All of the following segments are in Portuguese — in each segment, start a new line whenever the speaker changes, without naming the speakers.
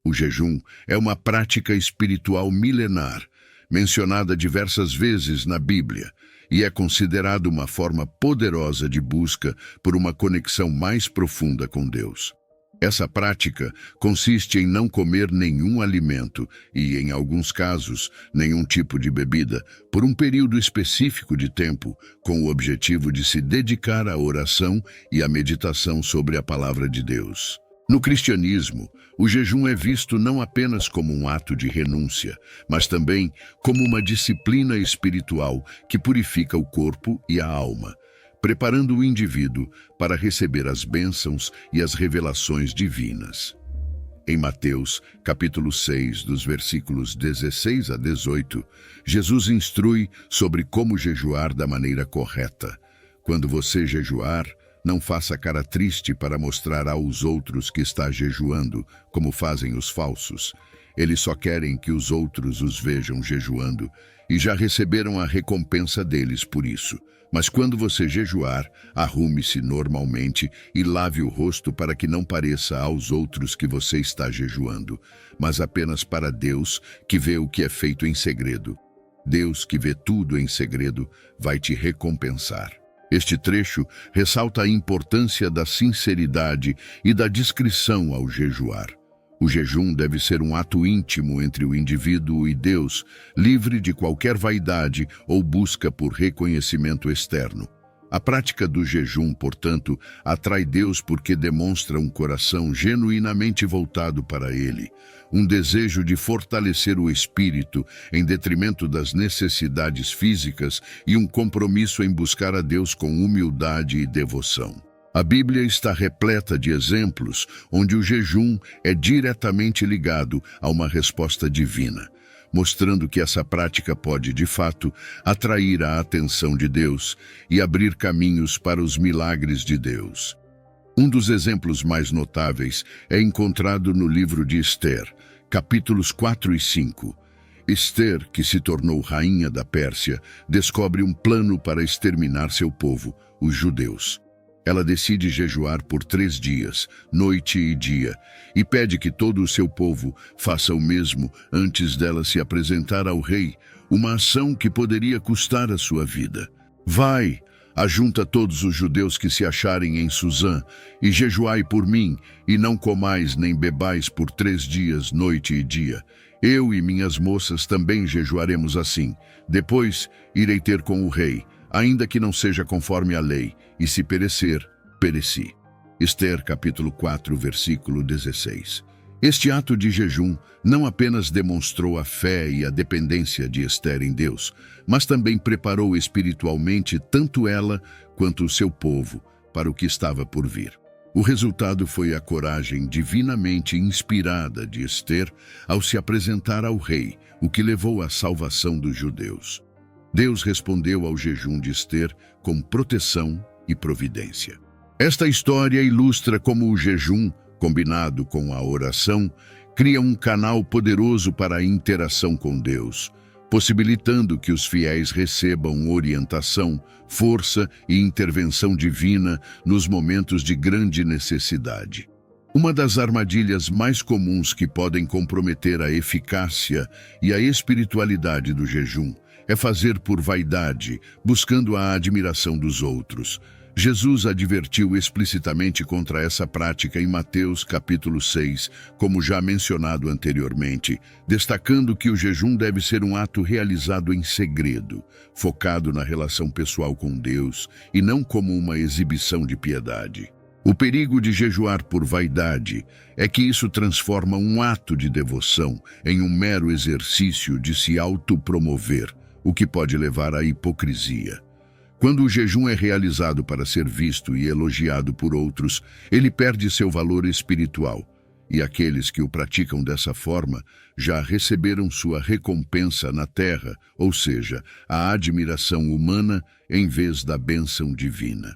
O jejum é uma prática espiritual milenar, mencionada diversas vezes na Bíblia, e é considerado uma forma poderosa de busca por uma conexão mais profunda com Deus. Essa prática consiste em não comer nenhum alimento e, em alguns casos, nenhum tipo de bebida, por um período específico de tempo, com o objetivo de se dedicar à oração e à meditação sobre a palavra de Deus. No cristianismo, o jejum é visto não apenas como um ato de renúncia, mas também como uma disciplina espiritual que purifica o corpo e a alma, preparando o indivíduo para receber as bênçãos e as revelações divinas. Em Mateus, capítulo 6, dos versículos 16 a 18, Jesus instrui sobre como jejuar da maneira correta. Quando você jejuar, não faça cara triste para mostrar aos outros que está jejuando, como fazem os falsos. Eles só querem que os outros os vejam jejuando e já receberam a recompensa deles por isso. Mas quando você jejuar, arrume-se normalmente e lave o rosto para que não pareça aos outros que você está jejuando, mas apenas para Deus, que vê o que é feito em segredo. Deus, que vê tudo em segredo, vai te recompensar. Este trecho ressalta a importância da sinceridade e da discrição ao jejuar. O jejum deve ser um ato íntimo entre o indivíduo e Deus, livre de qualquer vaidade ou busca por reconhecimento externo. A prática do jejum, portanto, atrai Deus porque demonstra um coração genuinamente voltado para Ele, um desejo de fortalecer o espírito em detrimento das necessidades físicas e um compromisso em buscar a Deus com humildade e devoção. A Bíblia está repleta de exemplos onde o jejum é diretamente ligado a uma resposta divina, mostrando que essa prática pode, de fato, atrair a atenção de Deus e abrir caminhos para os milagres de Deus. Um dos exemplos mais notáveis é encontrado no livro de Ester, capítulos 4 e 5. Ester, que se tornou rainha da Pérsia, descobre um plano para exterminar seu povo, os judeus. Ela decide jejuar por 3 dias, noite e dia, e pede que todo o seu povo faça o mesmo antes dela se apresentar ao rei, uma ação que poderia custar a sua vida. Vai, ajunta todos os judeus que se acharem em Suzã, e jejuai por mim, e não comais nem bebais por 3 dias, noite e dia. Eu e minhas moças também jejuaremos assim. Depois irei ter com o rei, ainda que não seja conforme a lei, e se perecer, pereci. Ester, capítulo 4, versículo 16. Este ato de jejum não apenas demonstrou a fé e a dependência de Ester em Deus, mas também preparou espiritualmente tanto ela quanto o seu povo para o que estava por vir. O resultado foi a coragem divinamente inspirada de Ester ao se apresentar ao rei, o que levou à salvação dos judeus. Deus respondeu ao jejum de Ester com proteção e providência. Esta história ilustra como o jejum, combinado com a oração, cria um canal poderoso para a interação com Deus, possibilitando que os fiéis recebam orientação, força e intervenção divina nos momentos de grande necessidade. Uma das armadilhas mais comuns que podem comprometer a eficácia e a espiritualidade do jejum é fazer por vaidade, buscando a admiração dos outros. Jesus advertiu explicitamente contra essa prática em Mateus capítulo 6, como já mencionado anteriormente, destacando que o jejum deve ser um ato realizado em segredo, focado na relação pessoal com Deus e não como uma exibição de piedade. O perigo de jejuar por vaidade é que isso transforma um ato de devoção em um mero exercício de se autopromover, o que pode levar à hipocrisia. Quando o jejum é realizado para ser visto e elogiado por outros, ele perde seu valor espiritual, e aqueles que o praticam dessa forma já receberam sua recompensa na terra, ou seja, a admiração humana em vez da bênção divina.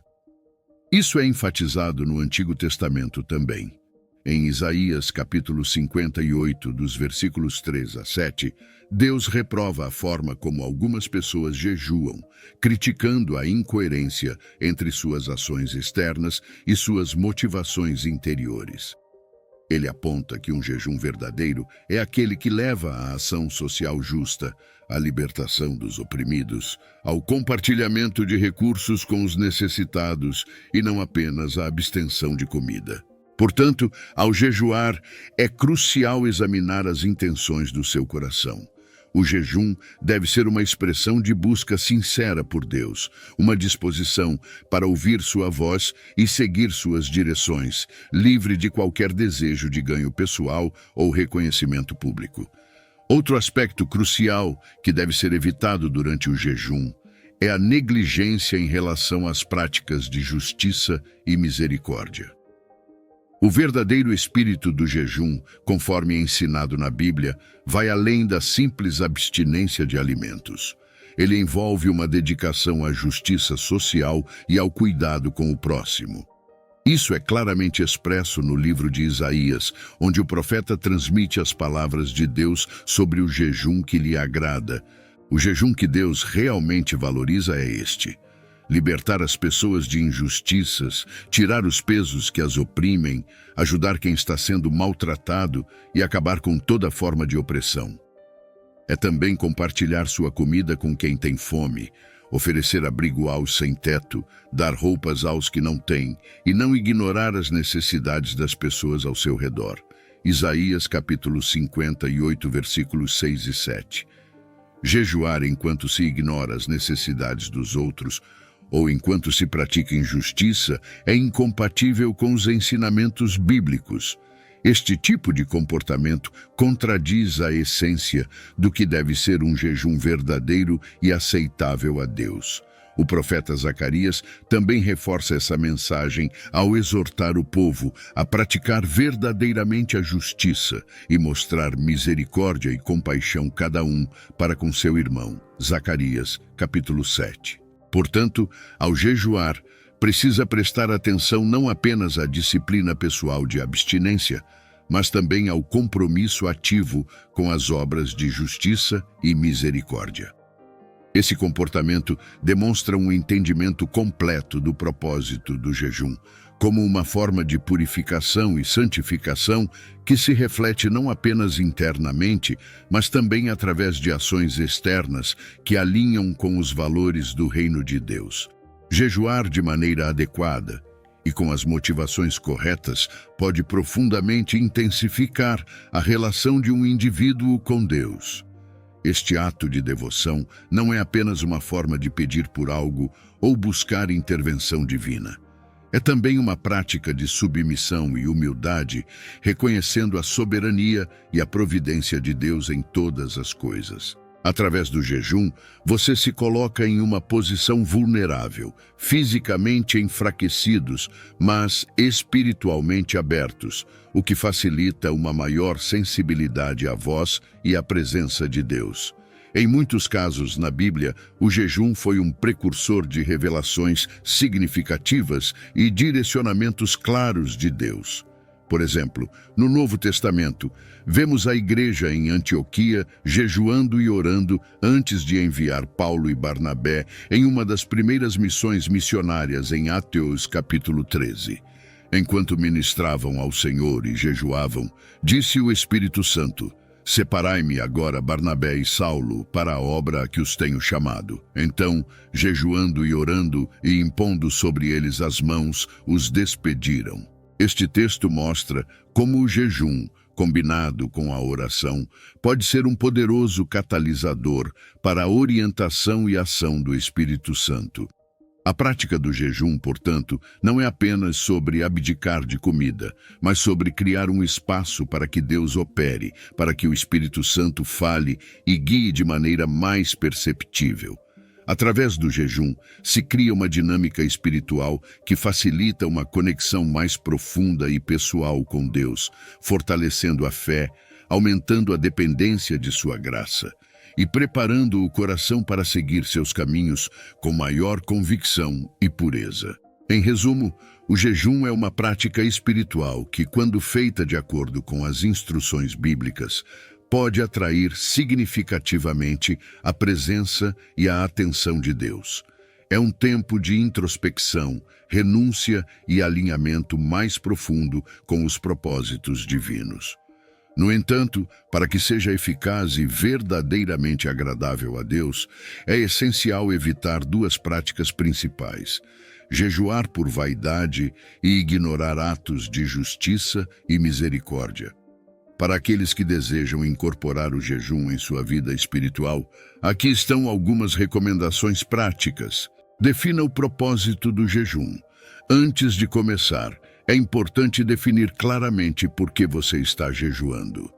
Isso é enfatizado no Antigo Testamento também. Em Isaías capítulo 58, dos versículos 3 a 7, Deus reprova a forma como algumas pessoas jejuam, criticando a incoerência entre suas ações externas e suas motivações interiores. Ele aponta que um jejum verdadeiro é aquele que leva à ação social justa, à libertação dos oprimidos, ao compartilhamento de recursos com os necessitados e não apenas à abstenção de comida. Portanto, ao jejuar, é crucial examinar as intenções do seu coração. O jejum deve ser uma expressão de busca sincera por Deus, uma disposição para ouvir sua voz e seguir suas direções, livre de qualquer desejo de ganho pessoal ou reconhecimento público. Outro aspecto crucial que deve ser evitado durante o jejum é a negligência em relação às práticas de justiça e misericórdia. O verdadeiro espírito do jejum, conforme é ensinado na Bíblia, vai além da simples abstinência de alimentos. Ele envolve uma dedicação à justiça social e ao cuidado com o próximo. Isso é claramente expresso no livro de Isaías, onde o profeta transmite as palavras de Deus sobre o jejum que lhe agrada. O jejum que Deus realmente valoriza é este: libertar as pessoas de injustiças, tirar os pesos que as oprimem, ajudar quem está sendo maltratado e acabar com toda forma de opressão. É também compartilhar sua comida com quem tem fome, oferecer abrigo aos sem teto, dar roupas aos que não têm e não ignorar as necessidades das pessoas ao seu redor. Isaías capítulo 58, versículos 6 e 7. Jejuar enquanto se ignora as necessidades dos outros ou enquanto se pratica injustiça é incompatível com os ensinamentos bíblicos. Este tipo de comportamento contradiz a essência do que deve ser um jejum verdadeiro e aceitável a Deus. O profeta Zacarias também reforça essa mensagem ao exortar o povo a praticar verdadeiramente a justiça e mostrar misericórdia e compaixão cada um para com seu irmão. Zacarias, capítulo 7. Portanto, ao jejuar, precisa prestar atenção não apenas à disciplina pessoal de abstinência, mas também ao compromisso ativo com as obras de justiça e misericórdia. Esse comportamento demonstra um entendimento completo do propósito do jejum, como uma forma de purificação e santificação que se reflete não apenas internamente, mas também através de ações externas que alinham com os valores do reino de Deus. Jejuar de maneira adequada e com as motivações corretas pode profundamente intensificar a relação de um indivíduo com Deus. Este ato de devoção não é apenas uma forma de pedir por algo ou buscar intervenção divina. É também uma prática de submissão e humildade, reconhecendo a soberania e a providência de Deus em todas as coisas. Através do jejum, você se coloca em uma posição vulnerável, fisicamente enfraquecidos, mas espiritualmente abertos, o que facilita uma maior sensibilidade à voz e à presença de Deus. Em muitos casos na Bíblia, o jejum foi um precursor de revelações significativas e direcionamentos claros de Deus. Por exemplo, no Novo Testamento, vemos a igreja em Antioquia jejuando e orando antes de enviar Paulo e Barnabé em uma das primeiras missões missionárias em Atos capítulo 13. Enquanto ministravam ao Senhor e jejuavam, disse o Espírito Santo: "Separai-me agora Barnabé e Saulo para a obra a que os tenho chamado." Então, jejuando e orando e impondo sobre eles as mãos, os despediram. Este texto mostra como o jejum, combinado com a oração, pode ser um poderoso catalisador para a orientação e ação do Espírito Santo. A prática do jejum, portanto, não é apenas sobre abdicar de comida, mas sobre criar um espaço para que Deus opere, para que o Espírito Santo fale e guie de maneira mais perceptível. Através do jejum, se cria uma dinâmica espiritual que facilita uma conexão mais profunda e pessoal com Deus, fortalecendo a fé, aumentando a dependência de sua graça e preparando o coração para seguir seus caminhos com maior convicção e pureza. Em resumo, o jejum é uma prática espiritual que, quando feita de acordo com as instruções bíblicas, pode atrair significativamente a presença e a atenção de Deus. É um tempo de introspecção, renúncia e alinhamento mais profundo com os propósitos divinos. No entanto, para que seja eficaz e verdadeiramente agradável a Deus, é essencial evitar duas práticas principais: jejuar por vaidade e ignorar atos de justiça e misericórdia. Para aqueles que desejam incorporar o jejum em sua vida espiritual, aqui estão algumas recomendações práticas. Defina o propósito do jejum. Antes de começar, é importante definir claramente por que você está jejuando.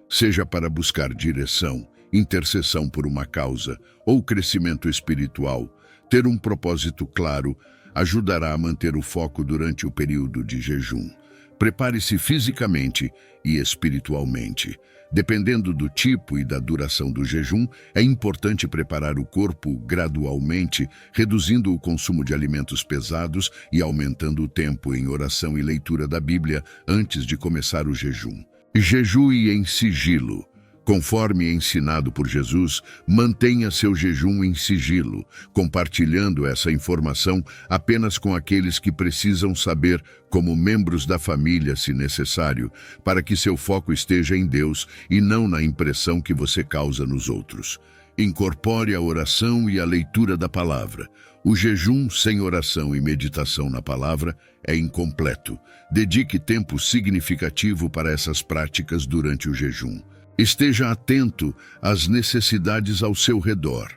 Seja para buscar direção, intercessão por uma causa ou crescimento espiritual, ter um propósito claro ajudará a manter o foco durante o período de jejum. Prepare-se fisicamente e espiritualmente. Dependendo do tipo e da duração do jejum, é importante preparar o corpo gradualmente, reduzindo o consumo de alimentos pesados e aumentando o tempo em oração e leitura da Bíblia antes de começar o jejum. Jejue em sigilo. Conforme ensinado por Jesus, mantenha seu jejum em sigilo, compartilhando essa informação apenas com aqueles que precisam saber, como membros da família, se necessário, para que seu foco esteja em Deus e não na impressão que você causa nos outros. Incorpore a oração e a leitura da palavra. O jejum sem oração e meditação na palavra é incompleto. Dedique tempo significativo para essas práticas durante o jejum. Esteja atento às necessidades ao seu redor.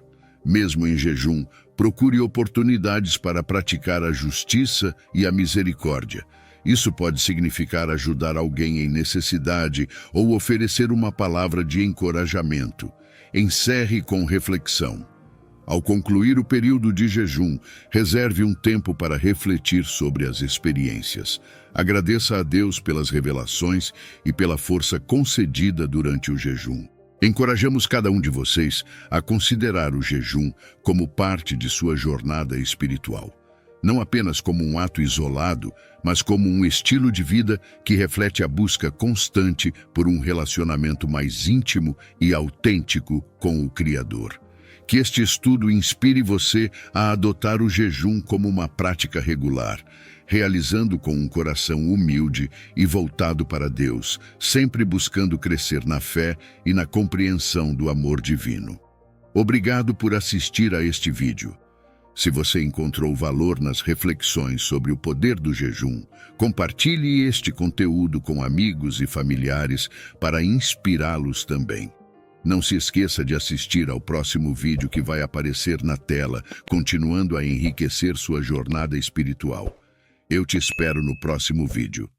Mesmo em jejum, procure oportunidades para praticar a justiça e a misericórdia. Isso pode significar ajudar alguém em necessidade ou oferecer uma palavra de encorajamento. Encerre com reflexão. Ao concluir o período de jejum, reserve um tempo para refletir sobre as experiências. Agradeça a Deus pelas revelações e pela força concedida durante o jejum. Encorajamos cada um de vocês a considerar o jejum como parte de sua jornada espiritual. Não apenas como um ato isolado, mas como um estilo de vida que reflete a busca constante por um relacionamento mais íntimo e autêntico com o Criador. Que este estudo inspire você a adotar o jejum como uma prática regular, realizando com um coração humilde e voltado para Deus, sempre buscando crescer na fé e na compreensão do amor divino. Obrigado por assistir a este vídeo. Se você encontrou valor nas reflexões sobre o poder do jejum, compartilhe este conteúdo com amigos e familiares para inspirá-los também. Não se esqueça de assistir ao próximo vídeo que vai aparecer na tela, continuando a enriquecer sua jornada espiritual. Eu te espero no próximo vídeo.